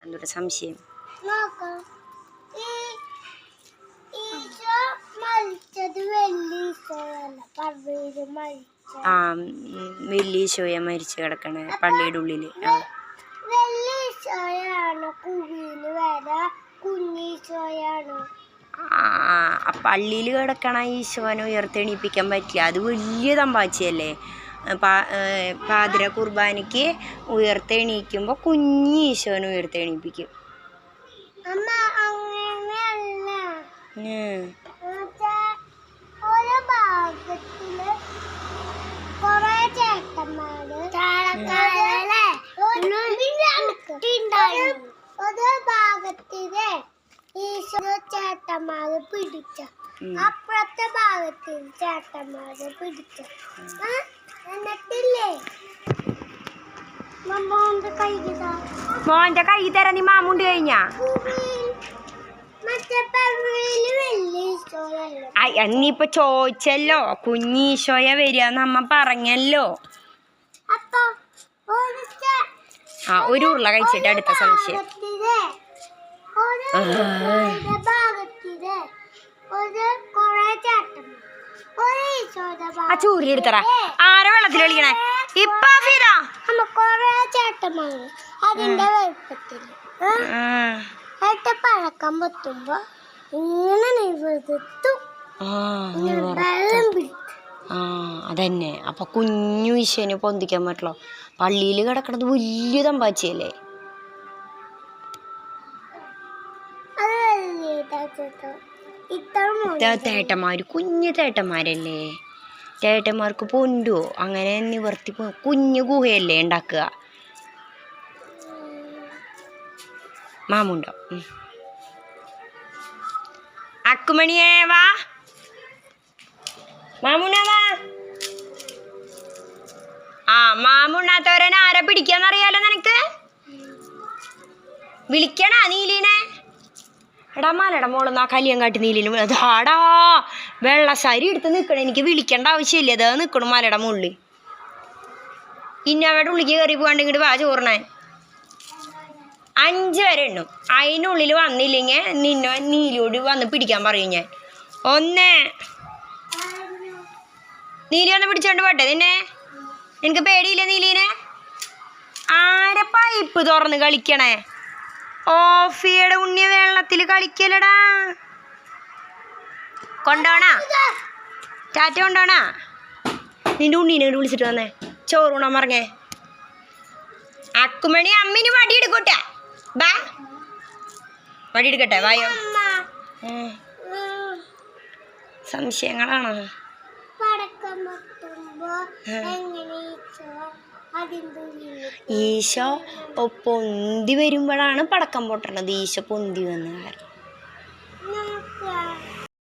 എന്തൊരു സംശയം. ആ വലിയ ഈശോയെ മരിച്ചു കിടക്കണേ പള്ളിയുടെ ഉള്ളില്. പള്ളിയിൽ കിടക്കണ ഈശോനെ ഉയർത്തെണീപ്പിക്കാൻ പറ്റില്ല. അത് വലിയ തമ്പാച്ചിയല്ലേ. പാതിര കുർബാനയ്ക്ക് ഉയർത്തെണീക്കുമ്പോൾ കുഞ്ഞി ഈശോനെ ഉയർത്തെണീപ്പിക്കും. ചേട്ടന്മാര് പിടിച്ച അപ്പുറത്തെ ഭാഗത്തിൽ ചേട്ടന്മാര് പിടിച്ച എന്നിട്ടില്ലേ മോന്റെ കൈ തരാ. നീ മാമുണ്ട് കഴിഞ്ഞാ നീയിപ്പൊ ചോദിച്ചല്ലോ കുഞ്ഞീശോയ വരികയെന്ന് അമ്മ പറഞ്ഞല്ലോ. ഒരു ഉരുള കഴിച്ചിട്ട് അടുത്ത സംശയം. ആ ചൂരി എടുത്തറ. ആരെ വെള്ളത്തിൽ കളിക്കണേ ഇപ്പൊ? ചേട്ടന്മാര് അതിന്റെ വലുപ്പത്തില് പഴക്കം പറ്റുമ്പോ ഇങ്ങനെ അതന്നെ. അപ്പൊ കുഞ്ഞു ഈശോനെ പൊന്തിക്കാൻ പറ്റുള്ളൂ. പള്ളിയിൽ കിടക്കണത് വലിയ തമ്പാച്ചിയല്ലേ. തേട്ടന്മാര് കുഞ്ഞു തേട്ടന്മാരല്ലേ. തേട്ടന്മാർക്ക് പൊണ്ടോ അങ്ങനെ നിവർത്തി കുഞ്ഞു ഗുഹയല്ലേ ഉണ്ടാക്കുക. മാമുണ്ടോ? അക്കുമണിയേ വാ, മാമുണ്ണാവാ. മാമുണ്ണാത്തവരനെ ആരെ പിടിക്കാന്നറിയാലോ നിനക്ക്. വിളിക്കണ നീലീനെ. എടാ മലയുടെ മോളൊന്ന് ആ കല്യാങ്കാട്ടി നീലിനും അതാടാ വെള്ളസാരി എടുത്ത് നിൽക്കണം. എനിക്ക് വിളിക്കേണ്ട ആവശ്യമില്ല. അതാ നിൽക്കണം മലയുടെ മുകളിൽ. ഇന്നവയുടെ ഉള്ളിക്ക് കയറി പോകാണ്ട് ഇങ്ങോട്ട് വാ ചോറിനാൻ. 5 വരെ എണ്ണും. അതിനുള്ളിൽ വന്നില്ലെങ്കിൽ നിന്നെ നീലിയോട് വന്ന് പിടിക്കാൻ പറയും ഞാൻ. 1 നീലി വന്ന് പിടിച്ചോണ്ട് പോട്ടെ നിന്നെ. എനിക്ക് പേടിയില്ല നീലീനെ. ആരെ പൈപ്പ് തുറന്ന് കളിക്കണേ? ഓഫിയുടെ ഉണ്ണി വെള്ളത്തിൽ കളിക്കലടാ. കൊണ്ടോണാ ടാറ്റ കൊണ്ടോണാ. നിന്റെ ഉണ്ണീനെ വിളിച്ചിട്ട് വന്നേ ചോറൂണാൻ പറഞ്ഞേ. അക്കുമണി അമ്മിന് വടി എടുക്കട്ടെ. ബാ വടി എടുക്കട്ടെ. വായോ. സംശയങ്ങളാണോ? ഈശോ പൊന്തി വരുമ്പോഴാണ് പടക്കം പൊട്ടണത്. ഈശോ പൊന്തി വന്ന കാരണം